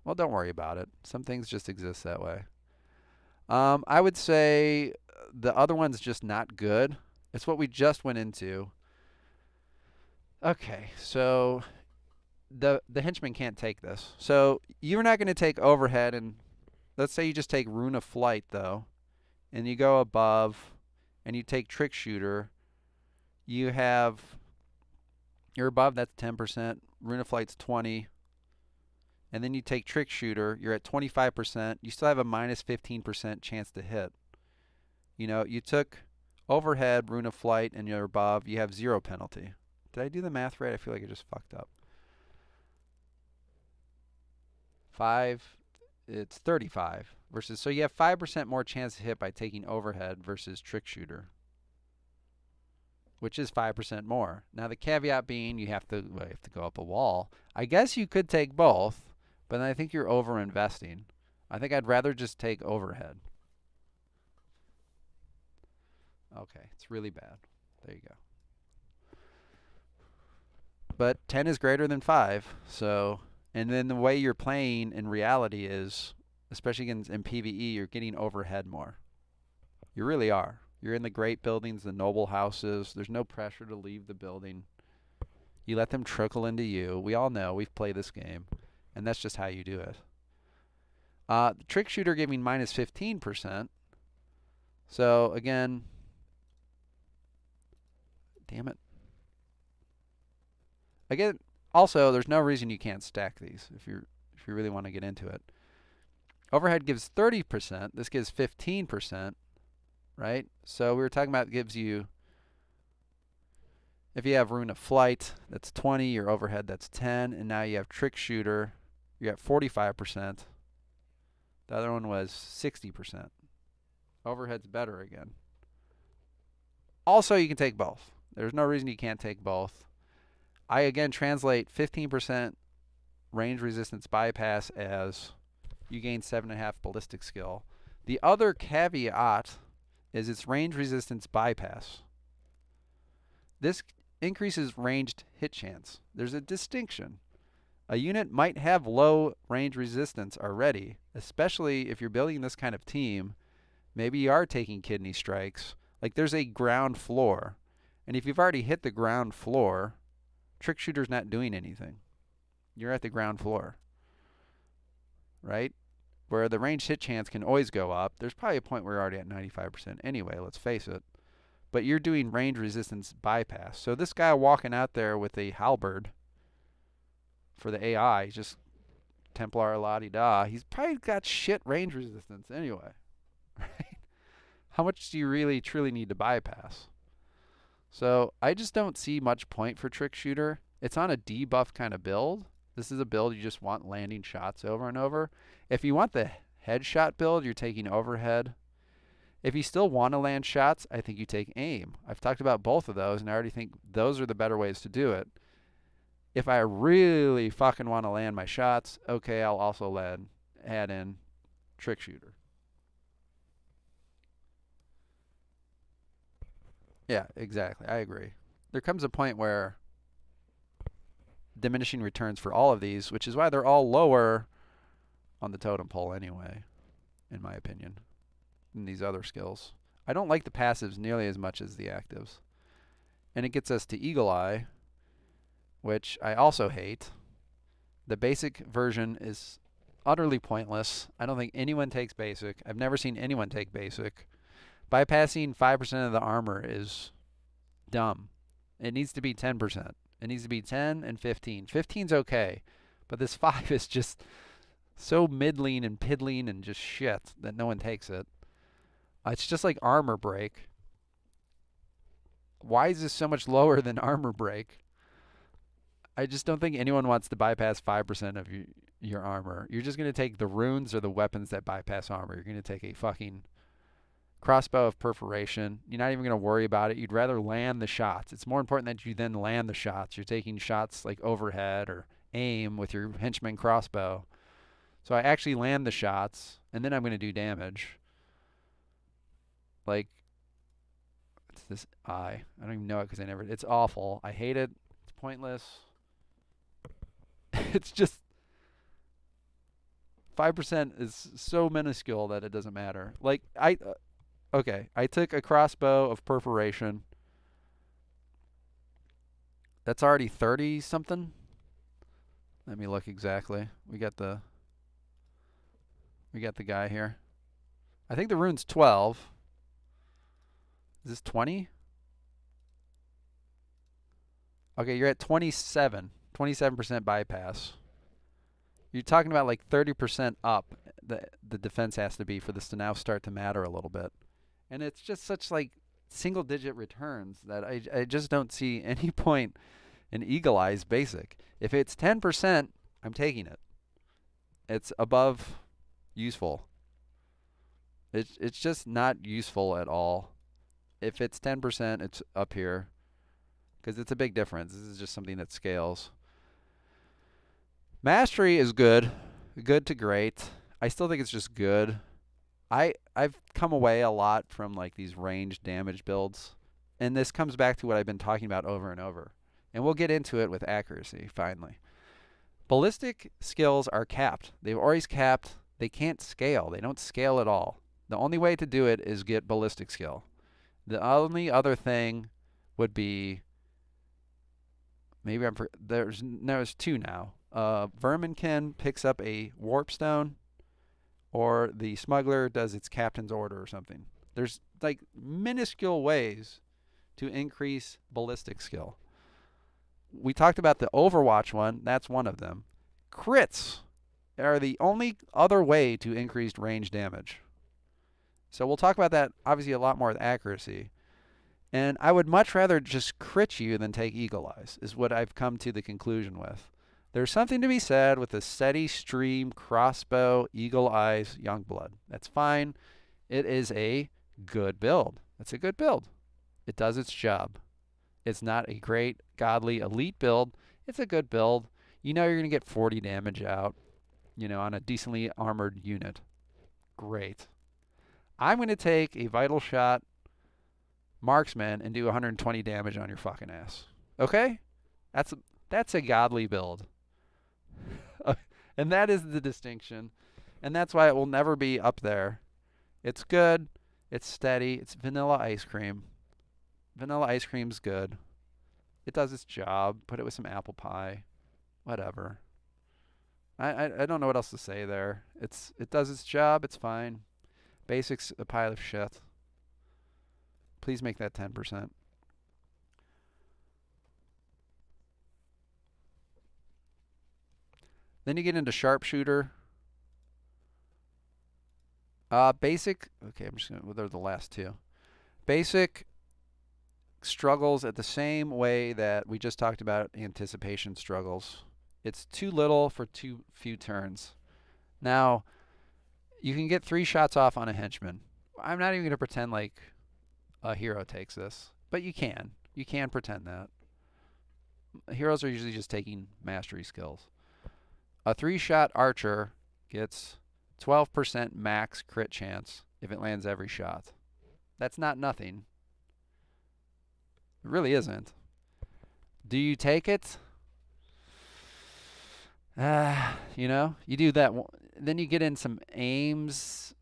Well, don't worry about it. Some things just exist that way. I would say the other one's just not good. It's what we just went into. Okay, so the henchman can't take this. So you're not going to take overhead, and let's say you just take Rune of Flight though, and you go above, and you take Trick Shooter. You're above. That's 10%. Rune of Flight's 20. And then you take Trick Shooter, you're at 25%. You still have a minus 15% chance to hit. You know, you took overhead, Rune of Flight, and you're above, you have 0 penalty. Did I do the math right? I feel like I just fucked up. 5, it's 35 versus, so you have 5% more chance to hit by taking overhead versus Trick Shooter, which is 5% more. Now the caveat being you have to go up a wall. I guess you could take both. But I think you're over-investing. I think I'd rather just take overhead. Okay, it's really bad. There you go. But 10 is greater than 5. So, and then the way you're playing in reality is, especially in PvE, you're getting overhead more. You really are. You're in the great buildings, the noble houses. There's no pressure to leave the building. You let them trickle into you. We all know. We've played this game. And that's just how you do it. The Trick Shooter giving minus 15%. So again, damn it. Again, also there's no reason you can't stack these if you really want to get into it. Overhead gives 30%. This gives 15%, right? So we were talking about it gives you, if you have Rune of Flight, that's 20. Your overhead, that's 10. And now you have Trick Shooter. You're at 45%. The other one was 60%. Overhead's better again. Also, you can take both. There's no reason you can't take both. I, again, translate 15% range resistance bypass as you gain 7.5 ballistic skill. The other caveat is its range resistance bypass. This increases ranged hit chance. There's a distinction. A unit might have low range resistance already, especially if you're building this kind of team. Maybe you are taking kidney strikes. Like there's a ground floor. And if you've already hit the ground floor, Trick Shooter's not doing anything. You're at the ground floor. Right? Where the range hit chance can always go up. There's probably a point where you're already at 95% anyway, let's face it. But you're doing range resistance bypass. So this guy walking out there with a halberd for the AI, just Templar la-di-da, he's probably got shit range resistance anyway. Right? How much do you really truly need to bypass? So I just don't see much point for Trick Shooter. It's on a debuff kind of build. This is a build you just want landing shots over and over. If you want the headshot build, you're taking overhead. If you still want to land shots, I think you take aim. I've talked about both of those, and I already think those are the better ways to do it. If I really fucking want to land my shots, okay, I'll also add in Trick Shooter. Yeah, exactly. I agree. There comes a point where diminishing returns for all of these, which is why they're all lower on the totem pole anyway, in my opinion, than these other skills. I don't like the passives nearly as much as the actives. And it gets us to Eagle Eye, which I also hate. The basic version is utterly pointless. I don't think anyone takes basic. I've never seen anyone take basic. Bypassing 5% of the armor is dumb. It needs to be 10%. It needs to be 10 and 15. 15's okay, but this 5 is just so middling and piddling and just shit that no one takes it. It's just like armor break. Why is this so much lower than armor break? I just don't think anyone wants to bypass 5% of your armor. You're just going to take the runes or the weapons that bypass armor. You're going to take a fucking crossbow of perforation. You're not even going to worry about it. You'd rather land the shots. It's more important that you then land the shots. You're taking shots like overhead or aim with your henchman crossbow. So I actually land the shots, and then I'm going to do damage. Like, it's this eye. I don't even know it because I never... It's awful. I hate it. It's pointless. It's just... 5% is so minuscule that it doesn't matter. Like, okay, I took a crossbow of perforation. That's already 30 something. Let me look exactly. We got the guy here. I think the rune's 12. Is this 20? Okay, you're at 27. 27% bypass. You're talking about like 30% up the defense has to be for this to now start to matter a little bit. And it's just such like single digit returns that I just don't see any point in Eagle Eye's basic. If it's 10%, I'm taking it. It's above useful. It's just not useful at all. If it's 10%, it's up here because it's a big difference. This is just something that scales. Mastery is good to great. I still think it's just good. I've come away a lot from like these range damage builds, and this comes back to what I've been talking about over and over. And we'll get into it with accuracy finally. Ballistic skills are capped. They've always capped. They can't scale. They don't scale at all. The only way to do it is get ballistic skill. The only other thing would be maybe there's two now. Verminkin picks up a warp stone, or the smuggler does its captain's order or something. There's like minuscule ways to increase ballistic skill. We talked about the Overwatch one. That's one of them. Crits are the only other way to increase range damage. So we'll talk about that obviously a lot more with accuracy. And I would much rather just crit you than take Eagle Eyes, is what I've come to the conclusion with. There's something to be said with a steady stream, crossbow, Eagle Eyes, Youngblood. That's fine. It is a good build. It's a good build. It does its job. It's not a great, godly, elite build. It's a good build. You know you're going to get 40 damage out, on a decently armored unit. Great. I'm going to take a Vital Shot Marksman and do 120 damage on your fucking ass. Okay? That's a godly build. And that is the distinction. And that's why it will never be up there. It's good. It's steady. It's vanilla ice cream. Vanilla ice cream's good. It does its job. Put it with some apple pie. Whatever. I don't know what else to say there. It does its job. It's fine. Basic's a pile of shit. Please make that 10%. Then you get into sharpshooter. Basic. Okay, I'm just going to... Well, they're the last two. Basic struggles at the same way that we just talked about anticipation struggles. It's too little for too few turns. Now, you can get 3 shots off on a henchman. I'm not even going to pretend like a hero takes this, but you can. You can pretend that. Heroes are usually just taking mastery skills. A 3-shot archer gets 12% max crit chance if it lands every shot. That's not nothing. It really isn't. Do you take it? You do that. Then you get in some aims.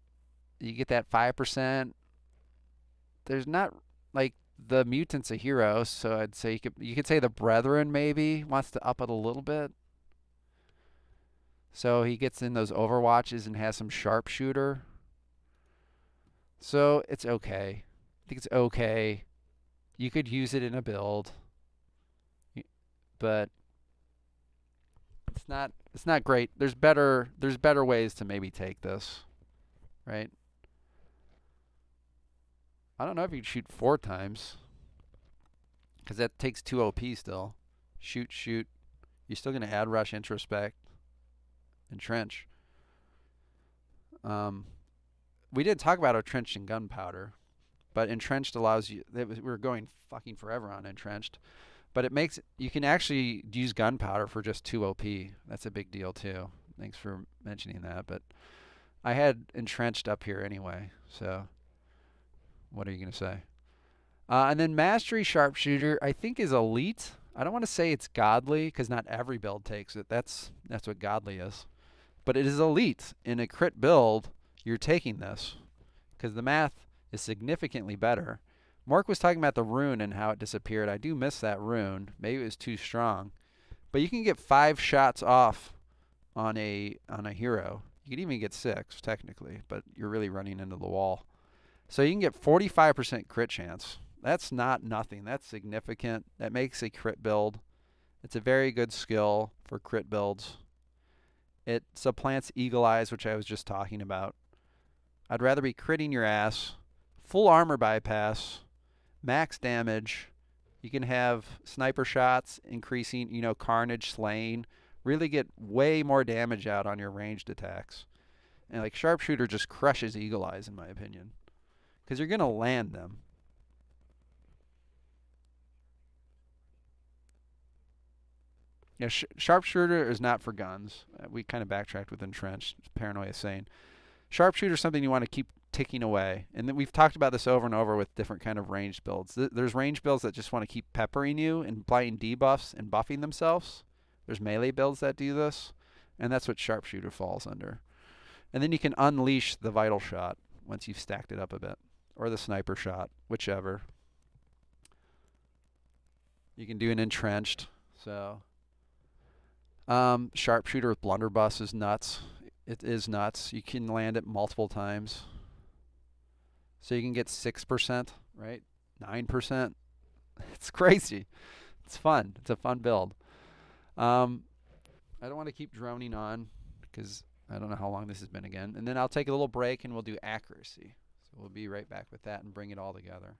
You get that 5%. There's not like the mutant's a hero, so I'd say you could say the Brethren maybe wants to up it a little bit. So he gets in those overwatches and has some sharpshooter. So it's okay. I think it's okay. You could use it in a build, but it's not great. There's better ways to maybe take this, right? I don't know if you could shoot 4 times, because that takes 2 OP still. Shoot. You're still going to add rush introspect trench. We didn't talk about entrenched and gunpowder, but entrenched allows you. We were going fucking forever on entrenched, but it makes you can actually use gunpowder for just 2 OP. That's a big deal too. Thanks for mentioning that. But I had entrenched up here anyway, so what are you gonna say? And then mastery sharpshooter, I think is elite. I don't want to say it's godly because not every build takes it. That's what godly is. But it is elite. In a crit build, you're taking this because the math is significantly better. Mark was talking about the rune and how it disappeared. I do miss that rune. Maybe it was too strong. But you can get 5 shots off on a hero. You could even get 6 technically, but you're really running into the wall. So you can get 45% crit chance. That's not nothing. That's significant. That makes a crit build. It's a very good skill for crit builds. It supplants Eagle Eyes, which I was just talking about. I'd rather be critting your ass, full armor bypass, max damage. You can have sniper shots increasing, carnage, slaying. Really get way more damage out on your ranged attacks. And like sharpshooter just crushes Eagle Eyes in my opinion. Because you're going to land them. Yeah, sharpshooter is not for guns. We kind of backtracked with entrenched. Paranoia is saying sharpshooter is something you want to keep ticking away. And then we've talked about this over and over with different kind of ranged builds. There's ranged builds that just want to keep peppering you and applying debuffs and buffing themselves. There's melee builds that do this, and that's what sharpshooter falls under. And then you can unleash the vital shot once you've stacked it up a bit, or the sniper shot, whichever. You can do an entrenched. So sharpshooter with blunderbuss is nuts. It is nuts. You can land it multiple times. So you can get 6%, right? 9%. It's crazy. It's fun. It's a fun build. I don't want to keep droning on because I don't know how long this has been again. And then I'll take a little break and we'll do accuracy. So we'll be right back with that and bring it all together.